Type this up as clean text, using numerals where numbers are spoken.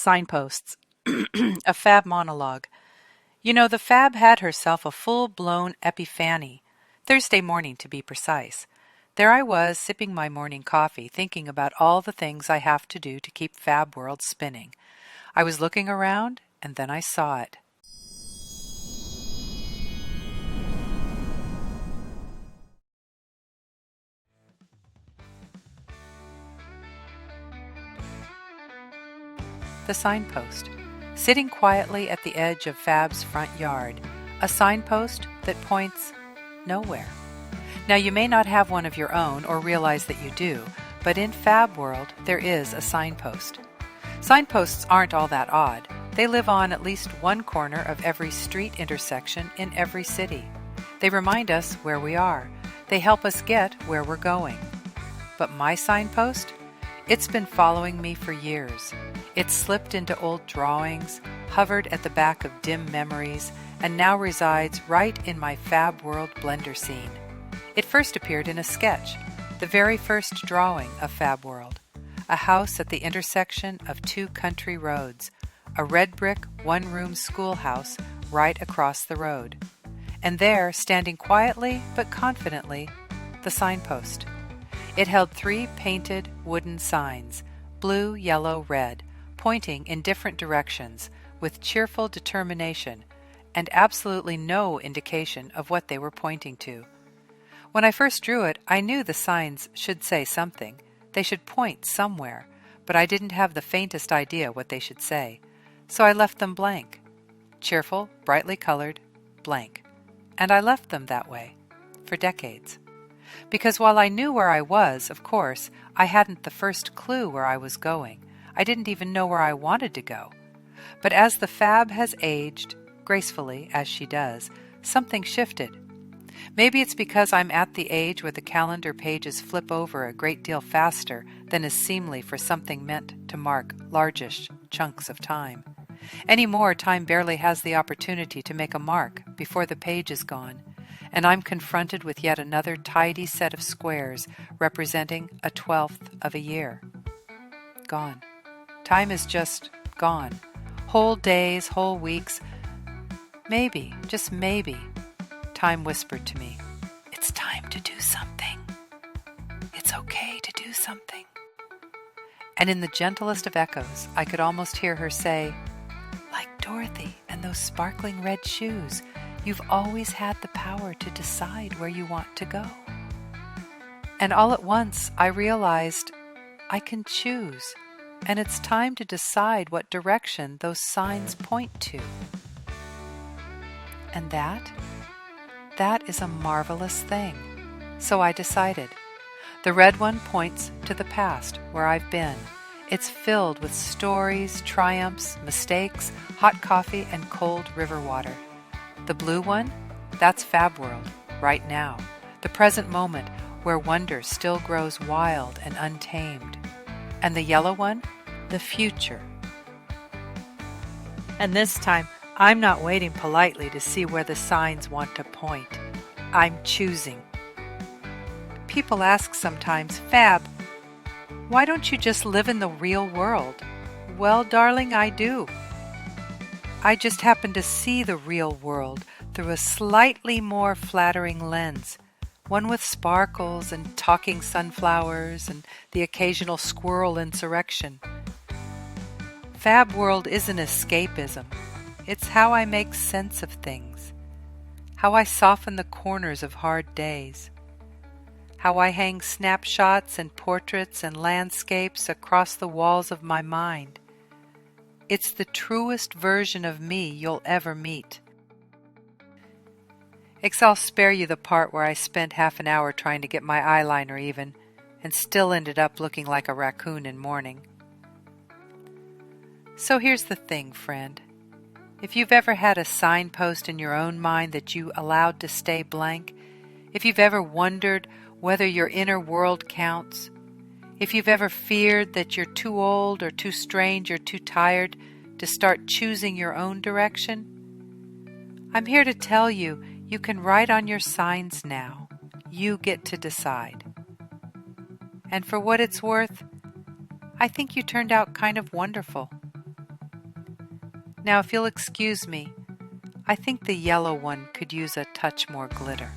Signposts, a Fab monologue. You know, the Fab had herself a full-blown epiphany, Thursday morning to be precise. There I was, sipping my morning coffee, thinking about all the things I have to do to keep Fab World spinning. I was looking around, and then I saw it. The signpost. Sitting quietly at the edge of Fab's front yard, a signpost that points nowhere. Now, you may not have one of your own or realize that you do, but in Fab World, there is a signpost. Signposts aren't all that odd. They live on at least one corner of every street intersection in every city. They remind us where we are. They help us get where we're going. But my signpost? It's been following me for years. It slipped into old drawings, hovered at the back of dim memories, and now resides right in my Fab World blender scene. It first appeared in a sketch, the very first drawing of Fab World, a house at the intersection of two country roads, a red brick one-room schoolhouse right across the road. And there, standing quietly but confidently, the signpost. It held 3 painted wooden signs, blue, yellow, red, pointing in different directions with cheerful determination and absolutely no indication of what they were pointing to. When I first drew it, I knew the signs should say something. They should point somewhere, but I didn't have the faintest idea what they should say. So I left them blank. Cheerful, brightly colored, blank. And I left them that way for decades. Because while I knew where I was, of course, I hadn't the first clue where I was going. I didn't even know where I wanted to go. But as the Fab has aged, gracefully as she does, something shifted. Maybe it's because I'm at the age where the calendar pages flip over a great deal faster than is seemly for something meant to mark largish chunks of time. Anymore, time barely has the opportunity to make a mark before the page is gone, and I'm confronted with yet another tidy set of squares representing a 12th of a year. Gone. Time is just gone. Whole days, whole weeks. Maybe, just maybe, time whispered to me, "It's time to do something. It's okay to do something." And in the gentlest of echoes, I could almost hear her say, "Like Dorothy and those sparkling red shoes, you've always had the power to decide where you want to go." And all at once, I realized I can choose, and it's time to decide what direction those signs point to. And that is a marvelous thing. So I decided. The red one points to the past, where I've been. It's filled with stories, triumphs, mistakes, hot coffee, and cold river water. The blue one? That's Fab World, right now. The present moment, where wonder still grows wild and untamed. And the yellow one? The future. And this time, I'm not waiting politely to see where the signs want to point. I'm choosing. People ask sometimes, "Fab, why don't you just live in the real world?" Well, darling, I do. I just happen to see the real world through a slightly more flattering lens, one with sparkles and talking sunflowers and the occasional squirrel insurrection. Fab World isn't escapism. It's how I make sense of things, how I soften the corners of hard days, how I hang snapshots and portraits and landscapes across the walls of my mind. It's the truest version of me you'll ever meet. I'll spare you the part where I spent half an hour trying to get my eyeliner even, and still ended up looking like a raccoon in mourning. So here's the thing, friend. If you've ever had a signpost in your own mind that you allowed to stay blank, if you've ever wondered whether your inner world counts, if you've ever feared that you're too old or too strange or too tired to start choosing your own direction, I'm here to tell you, you can write on your signs now. You get to decide. And for what it's worth, I think you turned out kind of wonderful. Now, if you'll excuse me, I think the yellow one could use a touch more glitter.